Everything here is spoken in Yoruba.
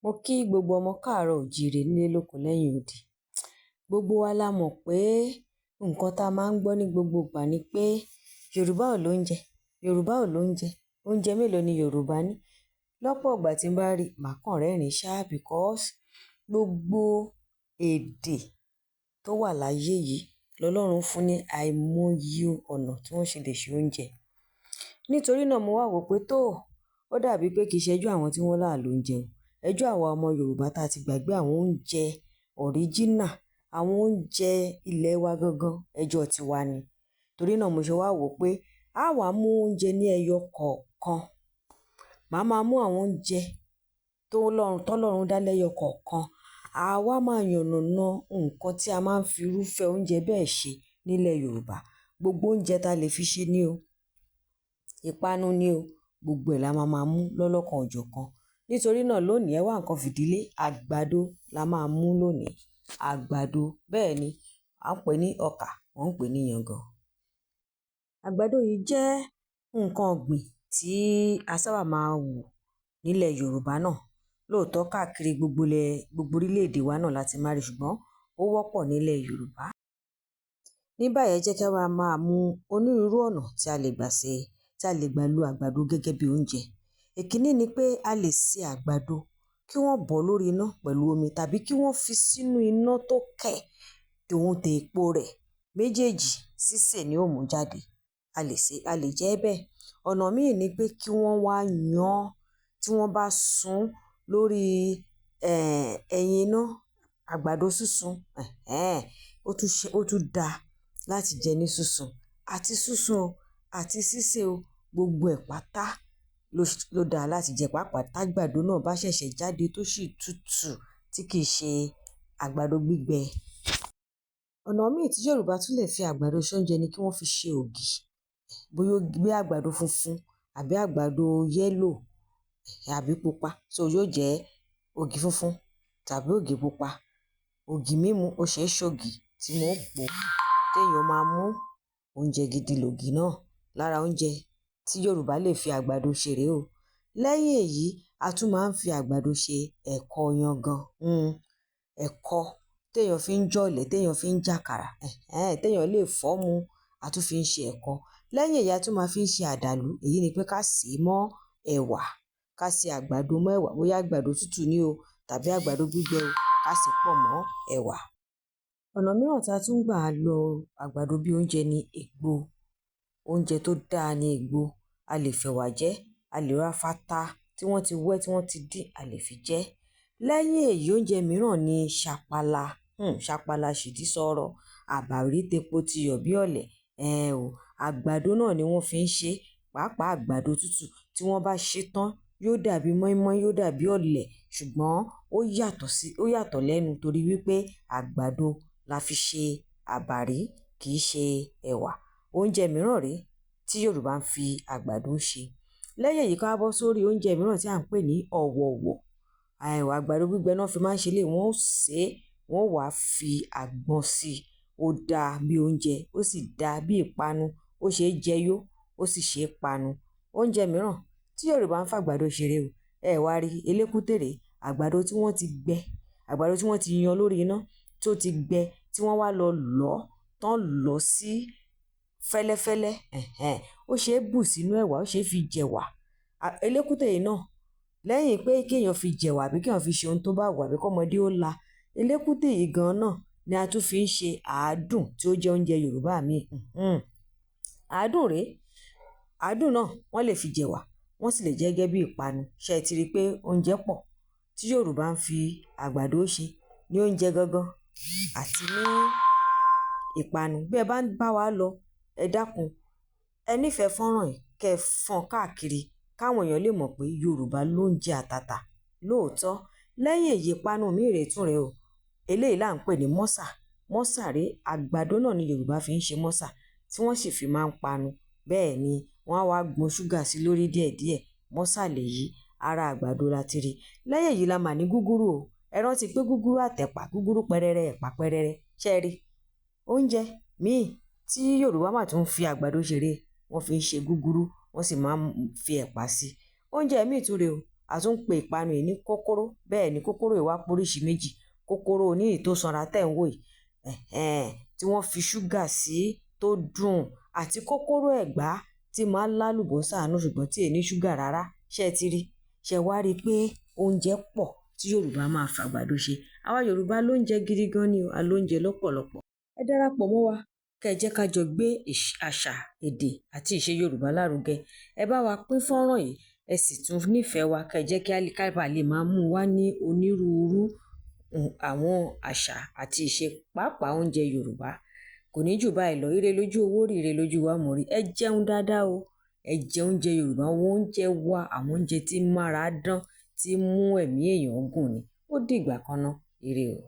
Mo kí gbogbo ọmọ káàárọ̀ oòjíire nílé lóko lẹ́yìn odi. Gbogbo wa la mọ̀ pé nǹkan tá a máa ń gbọ́ ní gbogbo ìgbà ni pé Yorùbá ò lóúnjẹ, Yorùbá ò lóúnjẹ, oúnjẹ mélòó ni Yorùbá ní? Lọ́pọ̀ ìgbà tí n bá rí, màá kàn rẹ́rìn-ín ṣá because gbogbo èdè tó wà láyé yìí lọ́lọ́run fún ní àìmọye ọ̀nà tí wọ́n ṣe lè ṣe oúnjẹ. Nítorí náà mo wá wò pé ó dàbí pé kì í ṣẹ́jú àwọn tí wọ́n là lóúnjẹ o. Ẹjọ́ àwa ọmọ Yorùbá tá a ti gbàgbé àwọn oúnjẹ original, àwọn oúnjẹ ilẹ̀ wa gangan, ẹjọ́ tiwa ni. Torí náà mo ṣe wá wò pé a wá mú oúnjẹ ní ẹyọ kọ̀ọ̀kan. Màá máa mú àwọn oúnjẹ tọ́lọ́run dá lẹ́yọ kọ̀ọ̀kan. Àwa máa yànnàná nǹkan tí a máa ń fi irúfẹ́ oúnjẹ bẹ́ẹ̀ ṣe nílẹ̀ Yorùbá. Gbogbo oúnjẹ ta lè fi ṣe ní o, ìpanu ni o, gbogbo ẹ̀ la máa mú lọ́lọ́kan òjọ̀kan. Nítorí náà lónìí ẹ wá nǹkan fìdílé, àgbàdo la máa mú lónìí. Àgbàdo bẹ́ẹ̀ ni à ń pè ní ọkà, wọ́n ń pè ní yangan. Àgbàdo yìí jẹ́ nǹkan ọ̀gbìn tí a sábà máa ń wù nílẹ̀ Yorùbá náà. Lóòótọ́ káàkiri gbogbo orílẹ̀-èdè wa náà láti máa rí, ṣùgbọ́n ó wọ́pọ̀ nílẹ̀ Yorùbá. Ní báyìí ẹ jẹ́ kí a máa mú onírúurú ọ̀nà tí a lè gbà lo àgbàdo gẹ́gẹ́ bí oúnjẹ. Èkíní ni pé a lè sè àgbàdo kí wọ́n bọ̀ lórí iná pẹ̀lú omi tàbí kí wọ́n fi sínú iná tó kẹ̀ tòun tẹ epo rẹ̀. Méjèèjì sísè ni ó mú jáde. A lè jẹ́ bẹ́ẹ̀. Ọ̀nà míì ni pé kí wọ́n wá yan tí wọ́n bá sun lórí ẹ̀yìn iná, àgbàdo sísun. Ó tún da láti jẹ ní sísun. Àti sísun o àti sísè o, gbogbo ẹ̀ pátá ló dáa láti jẹ pàápàá tágbàdo náà bá ṣẹ̀ṣẹ̀ jáde tó sì tútù tí kì í ṣe àgbàdo gbígbẹ. Ọ̀nà míì tí Yorùbá tún lè fi àgbàdo ṣe oúnjẹ ni kí wọ́n fi ṣe ògì. Bóyá àgbàdo funfun àbí àgbàdo yẹ́lò àbí pupa. So yóò jẹ́ ògì funfun tàbí ògì pupa. Ògì mímu ó ṣe é ṣògì tí wọ́n pò téèyàn máa mú. Oúnjẹ gidi lògì náà. Lára oúnjẹ tí Yorùbá lè fi àgbàdo ṣe rèé o. Lẹ́yìn èyí, a tún máa ń fi àgbàdo ṣe ẹ̀kọ yangan. Ẹ̀kọ téèyàn fi ń jọ̀lẹ̀, téèyàn fi ń jàkàrà, téèyàn lè fọ́ mu, a tún fi ń ṣe ẹ̀kọ. Lẹ́yìn èyí a tún máa fi ń ṣe àdàlú. Èyí ni pé ká sè é mọ́ ẹ̀wà. Ká sè àgbàdo mọ́ ẹ̀wà, bóyá àgbàdo tútù ni o tàbí àgbàdo gbígbẹ o, ká sè pọ̀ mọ́ ẹ̀wà. Ọ̀nà mìíràn tí a tún gbà lo àgbàdo bí oúnjẹ ni ègbo. Oúnjẹ tó dáa ni ègbo. A lè fẹ̀wà jẹ, a lè ra fata tí wọ́n ti wẹ́ tí wọ́n ti dín, a lè fi jẹ. Lẹ́yìn èyí oúnjẹ mìíràn ni ṣàpàlà. Ṣàpàlà ṣìdí sọ̀rọ̀, àbàrí tepo ti yọ̀ bí ọ̀lẹ̀. Àgbàdo náà ni wọ́n fi ń ṣe, pàápàá àgbàdo tútù. Tí wọ́n bá ṣe tán, yóò dàbí mọ́ínmọ́ín, yóò dàbí ọ̀lẹ̀, ṣùgbọ́n ó yàtọ̀ lẹ́nu torí wípé àgbàdo la fi ṣe àbàrí, kì í ṣe ẹ̀wà. Oúnjẹ mìíràn rèé tí Yorùbá ń fi àgbàdo ṣe. Lẹ́yìn èyí ká bọ́ sórí oúnjẹ mìíràn tí à ń pè ní ọ̀wọ̀wọ̀. Àgbàdo gbígbẹ náà fi máa ń ṣe eléyìí, wọ́n ó sè é, wọ́n wá fi àgbọn sí i. Ó dáa bí oúnjẹ, ó sì dáa bí ìpanu. Ó ṣe é jẹ yó, ó sì ṣe é panu. Oúnjẹ mìíràn tí Yorùbá ń fi àgbàdo ṣe rèé o. Ẹ wá rí elékùté, àgbàdo tí wọ́n ti gbẹ, àgbàdo tí wọ́n ti yan lórí iná tó ti gbẹ tí wọ́n wá lọ lọ̀ sí fẹ́lẹ́fẹ́lẹ́. Ó ṣe é bù sínú ẹ̀wà, ó ṣe é fi jẹ̀wà. Elékùté yìí náà lẹ́yìn pé kéèyàn fi jẹ̀wà àbí kéèyàn fi ṣe ohun tó bá wù àbí kọ́mọdé ó la. Elékùté yìí gan náà ni a tún fi ń ṣe àádùn tí ó jẹ́ oúnjẹ Yorùbá mi. Àádùn rèé. Àádùn náà wọ́n lè fi jẹ̀wà, wọ́n sì lè jẹ́ gẹ́gẹ́ bí ìpanu. Ṣé ẹ ti rí i pé oúnjẹ pọ̀ tí Yorùbá ń fi àgbàdo ṣe ní oúnjẹ gangan àti ní ìpanu. Bí ẹ bá ń bá wa lọ, ẹ dákun, ẹ nífẹ̀ẹ́ fọ́nrán yìí kẹ́ ẹ fọ́n káàkiri káwọn èèyàn lè mọ̀ pé Yorùbá ló ń jẹ àtàtà lóòótọ́. Lẹ́yìn èyí ìpanu míì rèé tún rèé o. Eléyìí là ń pè ní mọ́sà. Mọ́sà rèé, àgbàdo náà ni Yorùbá fi ń ṣe mọ́sà tí wọ́n sì fi máa ń panu. Bẹ́ẹ̀ ni wọ́n á wá gbọn ṣúgà sí lórí díẹ̀díẹ̀. Mọ́sà lèyí, ara àgbàdo la ti rí. Lẹ́yìn èyí la mà ní gúgúrú o. Ẹ rántí pé gúgúrú àtẹ̀pà, gúgúrú pẹrẹrẹ, ẹ̀pà pẹrẹrẹ. Ṣé ẹ rí? Oúnjẹ míì tí Yorùbá máa tún fi àgbàdo ṣe rèé, wọ́n fi ń ṣe gúgúrú, wọ́n sì máa ń fi ẹ̀pà sí i. Oúnjẹ míì tún rèé o a tún ń pe ìpanu yìí ní kókóró. Bẹ́ẹ̀ ni kókóró yìí wá póríṣi méjì. Kókóró oní èyí tó sanra tẹ̀ ń wò yìí, tí wọ́n fi ṣúgà sí tó dùn, àti kókóró ẹ̀gbá tí máa ń lálùbọ́sà nú ṣùgbọ́n tí ò ní ṣúgà rárá. Ṣé ẹ ti rí? Ṣé wá rí pé oúnjẹ pọ̀ tí Yorùbá máa fàgbàdo ṣe? Àwa Yorùbá lóúnjẹ gidi gan ni o, a lóúnjẹ lọ́pọ̀lọpọ̀. Ẹ darapọ̀ mọ́ wa kẹ́ ẹ jẹ́ ká jọ gbé àṣà, èdè àti ìṣe Yorùbá lárugẹ. Ẹ bá wa pín fọ́nrán yìí, ẹ sì tún nífẹ̀ẹ́ wa kẹ́ ẹ jẹ́ kí ká lè máa mú wá ní onírúurú àwọn àṣà àti ìṣe pàápàá oúnjẹ Yorùbá. Kò ní jù báyìí lọ. Ire lójú owó rí, ire lójú wa mọ̀ rí. Ẹ jẹun dáadáa o. Ẹ jẹ oúnjẹ Yorùbá. Àwọn oúnjẹ wa, àwọn oúnjẹ tí mára dán, tí mú ẹ̀mí èèyàn gùn ni. Ó dìgbà kan náà. Ire o.